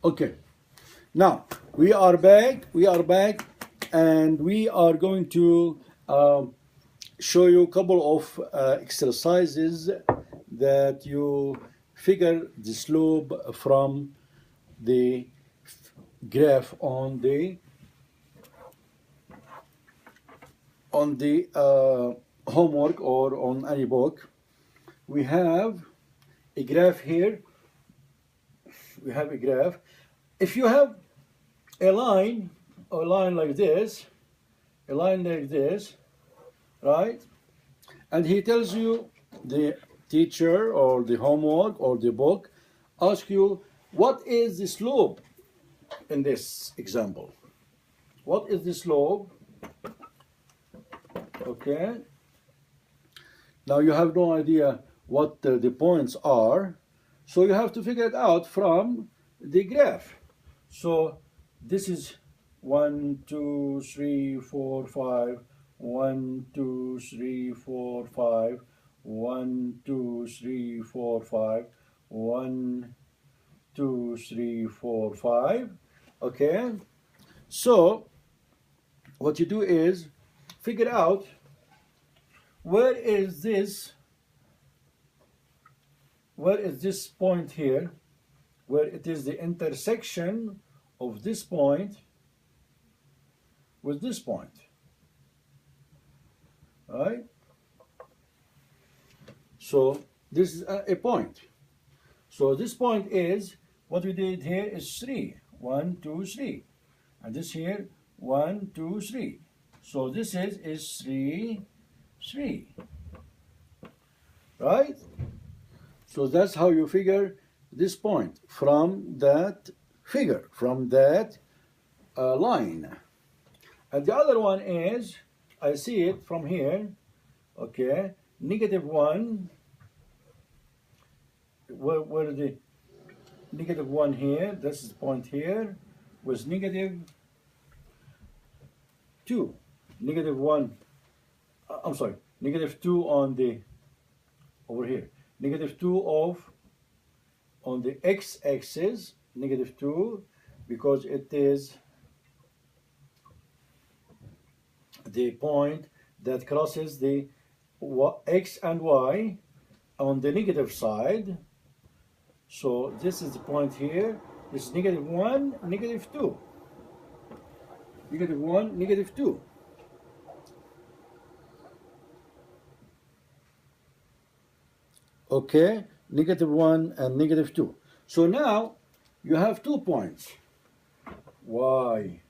Okay, now we are back. And we are going to show you a couple of exercises that you figure the slope from the graph on the homework or on any book. We have a graph here. We have a graph. If you have a line like this, right? And he tells you, the teacher or the homework or the book asks you, what is the slope in this example? What is the slope? Okay. Now you have no idea what the points are, so you have to figure it out from the graph. So this is 1, 2, 3, 4, 5. 1, 2, 3, 4, 5. 1, 2, 3, 4, 5. 1, 2, 3, 4, 5. Okay. So what you do is figure out where is this point here, where it is the intersection of this point with this point, right? So this is a point. So this point is, what we did here is 3. 1, 2, 3. And this here, 1, 2, 3. So this is 3, 3. Right? So that's how you figure this point from that figure, from that line. And the other one is, I see it from here, okay, -1. Where is the -1 here? This is the point here, was -2. -1, I'm sorry, -2 on the, over here. -2 on the x-axis, -2, because it is the point that crosses the x and y on the negative side. So this is the point here. This is -1, -2. -1, -2. Okay, -1 and -2. So now you have 2 points. y2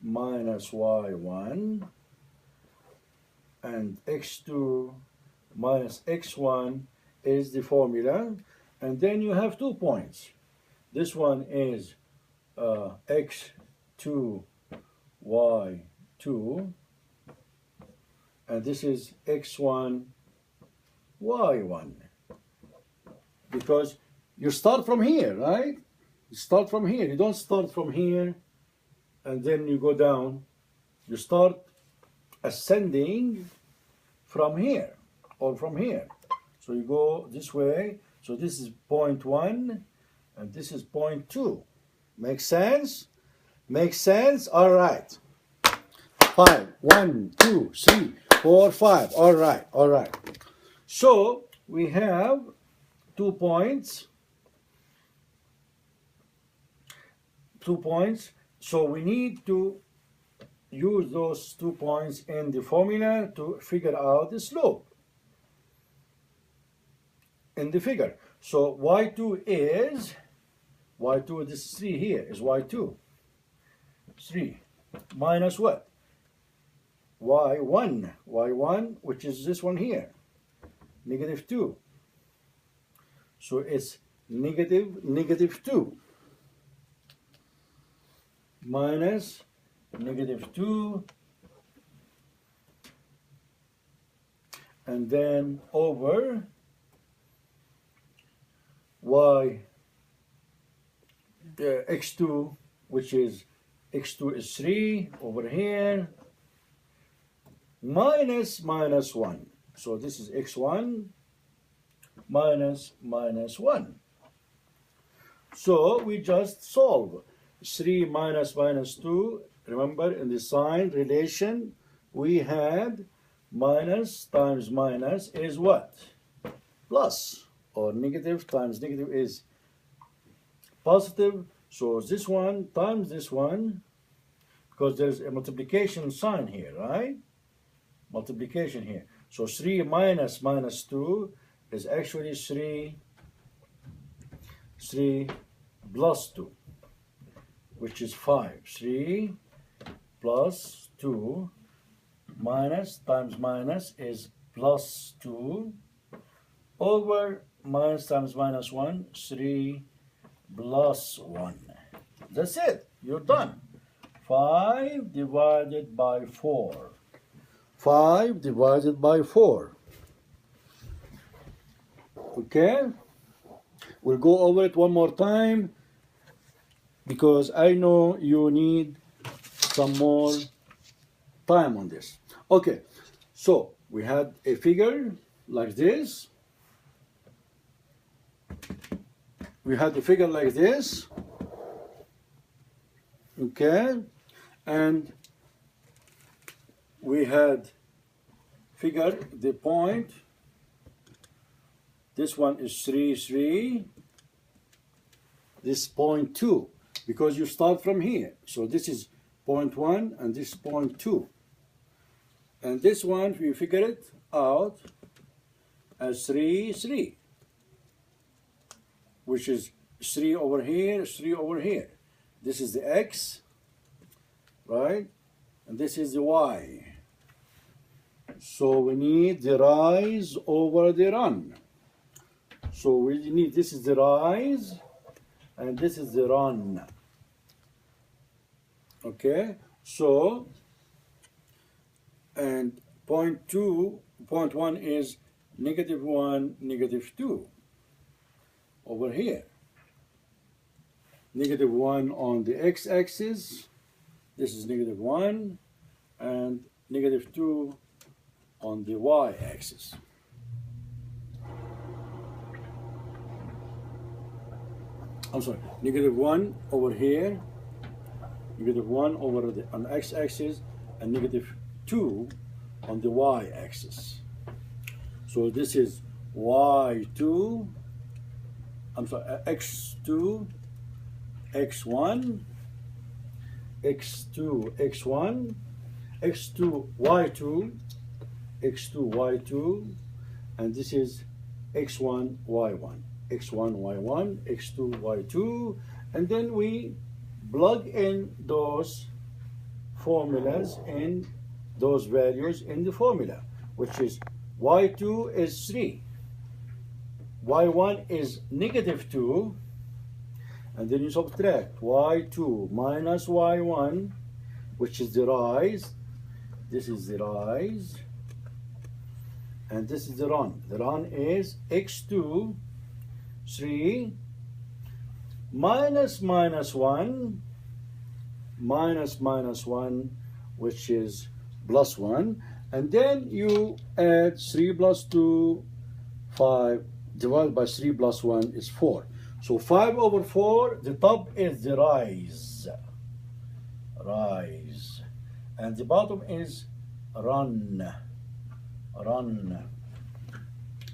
minus y1 and x2 minus x1 is the formula. And then you have 2 points. This one is x2 y2, and this is x1 y1, because you start from here, right? You start from here. You don't start from here and then you go down. You start ascending from here or from here. So you go this way. So this is point 1 and this is point 2. Makes sense? Makes sense? All right. 5. 1, 2, 3, 4, 5. All right. All right. So we have 2 points. 2 points. So we need to use those 2 points in the formula to figure out the slope in the figure. So y2 is, this is 3 here, is y2. 3 minus what? y1, which is this one here, -2. So it's -2 minus -2, and then over x2, which is x2 is 3 over here, minus -1. So this is x1 minus -1. So we just solve 3 minus minus 2. Remember, in the sign relation, we had minus times minus is what? Plus, or negative times negative is positive. So this one times this one, because there's a multiplication sign here, right? Multiplication here. So 3 minus minus 2 is actually 3 plus 2, which is 5. 3 plus 2 minus times minus is plus 2 over minus times minus 1, 3 plus 1. That's it. You're done. 5 divided by 4. 5 divided by 4. Okay? We'll go over it one more time because I know you need some more time on this. Okay, so we had a figure like this. We had a figure like this. Okay, and we had figure the point. This one is 3, 3. This point 2, because you start from here. So this is point 1 and this is point 2. And this one, we figure it out as 3, 3, which is 3 over here, 3 over here. This is the x, right? And this is the y. So we need the rise over the run. So we need, this is the rise, and this is the run. Okay, so, and point 1 is negative 1, negative 2 over here. Negative 1 on the x-axis, this is negative 1, and negative 2 on the y-axis. I'm sorry, negative 1 over here, negative 1 over on the x-axis, and negative 2 on the y-axis. So this is y2, I'm sorry, x2, x1, x2, x1, x2, y2, x2, y2, and this is x1, y1. x1, y1, x2, y2, and then we plug in those formulas in those values in the formula, which is y2 is 3, y1 is negative 2, and then you subtract y2 minus y1, which is the rise. This is the rise, and this is the run. The run is x2, 3 minus minus 1 minus minus 1, which is plus 1, and then you add 3 plus 2, 5, divided by 3 plus 1 is 4. So 5 over 4, the top is the rise, and the bottom is run,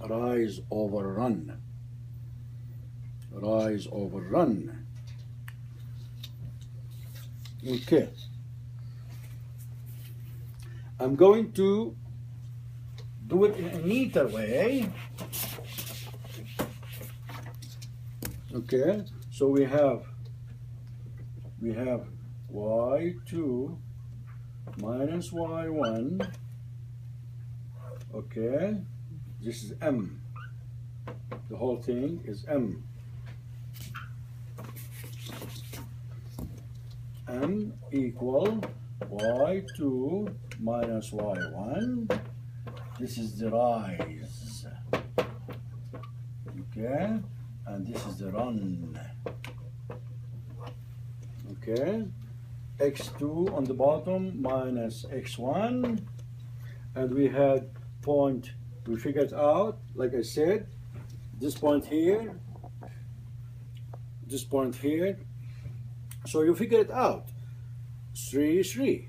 rise over run. Rise over run. Okay. I'm going to do it in a neater way. Okay. So we have y2 minus y1. Okay. This is m. The whole thing is m. M equal y2 minus y1. This is the rise. Okay, and this is the run. Okay, x2 on the bottom minus x1, and we had point, we figured out, like I said, this point here, this point here. So you figure it out. 3, 3.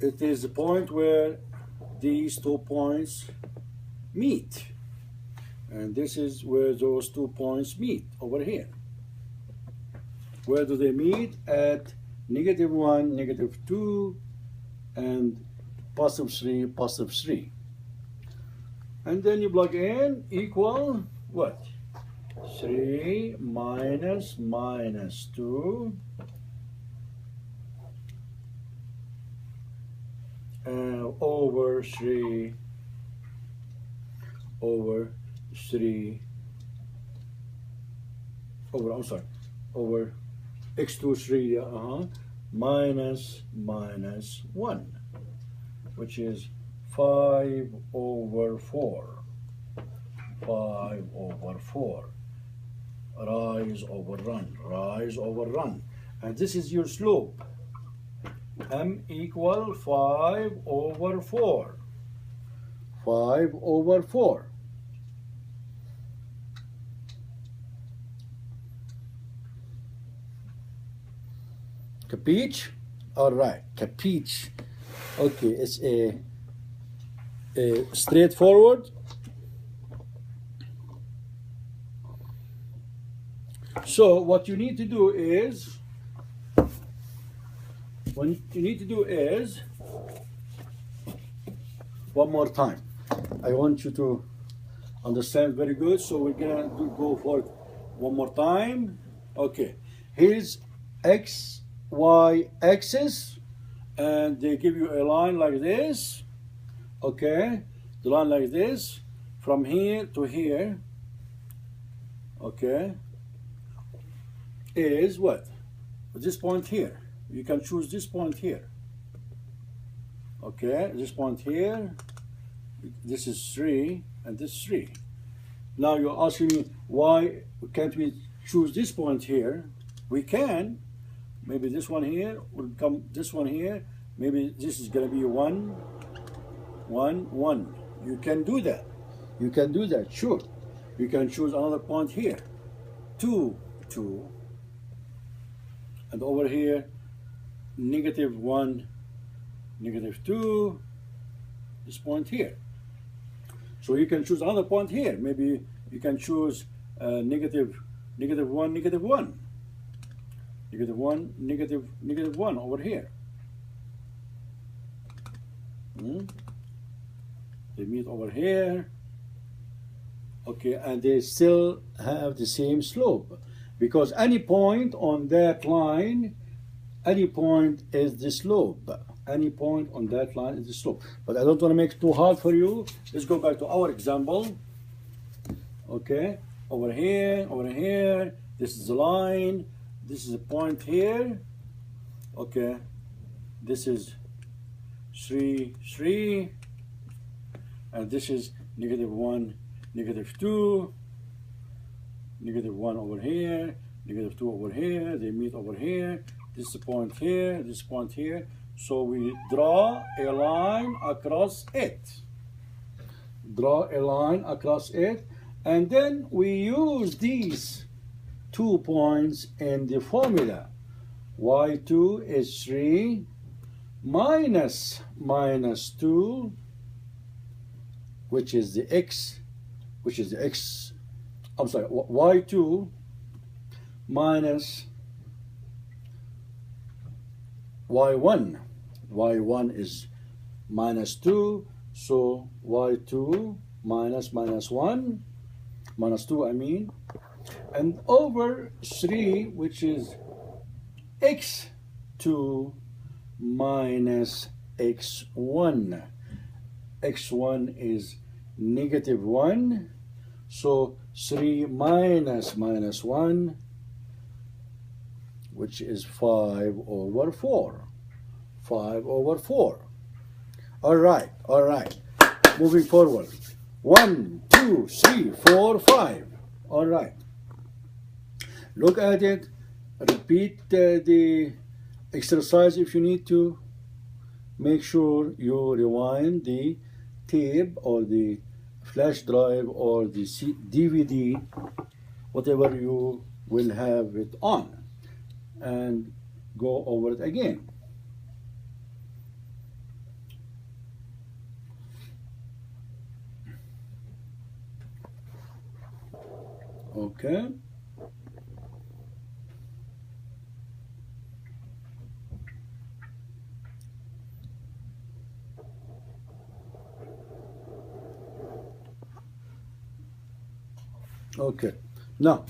It is the point where these 2 points meet. And this is where those 2 points meet, over here. Where do they meet? At -1, -2, and +3, +3. And then you plug in equal what? 3 minus -2 over 3 over 3 over, I'm sorry, over x2 3 minus -1, which is 5 over 4. 5 over 4. Rise over run, rise over run. And this is your slope. M equal 5 over 4. 5 over 4. Capiche? All right, capiche. Okay, it's a straightforward. So what you need to do is, one more time. I want you to understand very good. So we're gonna go for it one more time. Okay, here's x, y axis, and they give you a line like this. Okay, the line like this from here to here. Okay, is what? This point here. You can choose this point here. Okay, this point here. This is 3 and this is 3. Now you're asking me, why can't we choose this point here? We can. Maybe this one here will become this one here. Maybe this is going to be 1, 1, 1. You can do that. You can do that, sure. You can choose another point here. 2, 2. And over here, -1, -2, this point here. So you can choose another point here. Maybe you can choose -1, -1, -1, -1 over here. They meet over here. Okay, and they still have the same slope, because any point on that line, any point is the slope. Any point on that line is the slope. But I don't want to make it too hard for you. Let's go back to our example. Okay, over here, this is the line, this is a point here. Okay, this is 3, 3, and this is -1, -2, -1 over here, -2 over here. They meet over here. This is the point here, this point here. So we draw a line across it. Draw a line across it, and then we use these 2 points in the formula. Y2 is 3 minus -2, which is the x, I'm sorry, y2 minus y1. y1 is -2, so y2 minus -1, -2 I mean, and over 3, which is x2 minus x1. x1 is -1, so 3 minus -1, which is 5 over 4. 5 over 4. All right. Moving forward. 1, 2, 3, 4, 5. All right. Look at it. Repeat the exercise if you need to. Make sure you rewind the tape or the flash drive or the DVD, whatever you will have it on, and go over it again. Okay. Okay. Now,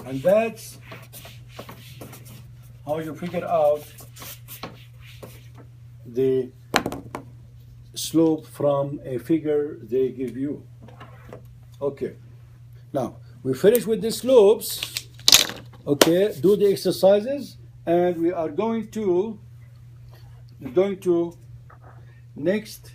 and that's how you figure out the slope from a figure they give you. Okay. Now, we finish with the slopes. Okay, do the exercises, and we are going to next